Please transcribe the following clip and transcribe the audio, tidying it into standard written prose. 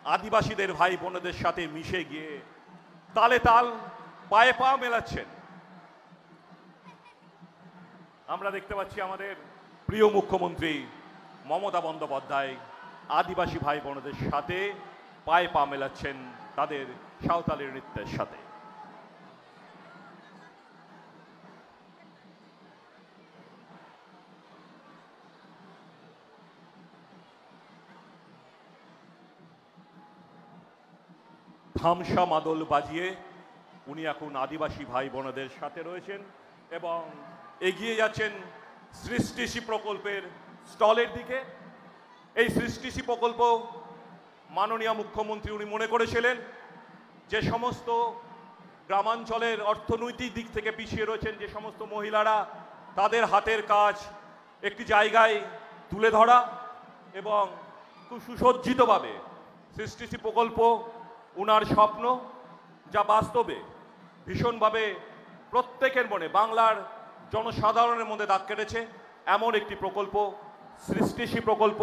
আদিবাসীদের ভাই বোনদের সাথে মিশে গিয়ে তালে তাল পায়ে পা মেলাচ্ছেন। আমরা দেখতে পাচ্ছি আমাদের প্রিয় মুখ্যমন্ত্রী মমতা বন্দ্যোপাধ্যায় আদিবাসী ভাই বোনদের সাথে পায়ে পা মেলাচ্ছেন তাদের সাঁওতালি নৃত্যের সাথে। ধামসা মাদল বাজিয়ে উনি এখন আদিবাসী ভাই বোনদের সাথে রয়েছেন এবং এগিয়ে যাচ্ছেন সৃষ্টিশী প্রকল্পের স্টলের দিকে। এই সৃষ্টিশী প্রকল্প মাননীয় মুখ্যমন্ত্রী উনি মনে করেছিলেন যে সমস্ত গ্রামাঞ্চলের অর্থনৈতিক দিক থেকে পিছিয়ে রয়েছেন যে সমস্ত মহিলারা, তাদের হাতের কাজ একটি জায়গায় তুলে ধরা এবং খুব সুসজ্জিতভাবে সৃষ্টিশী প্রকল্প উনার স্বপ্ন, যা বাস্তবে ভীষণভাবে প্রত্যেকের মনে, বাংলার জনসাধারণের মধ্যে দাগ কেটেছে। এমন একটি প্রকল্প সৃষ্টিশী প্রকল্প।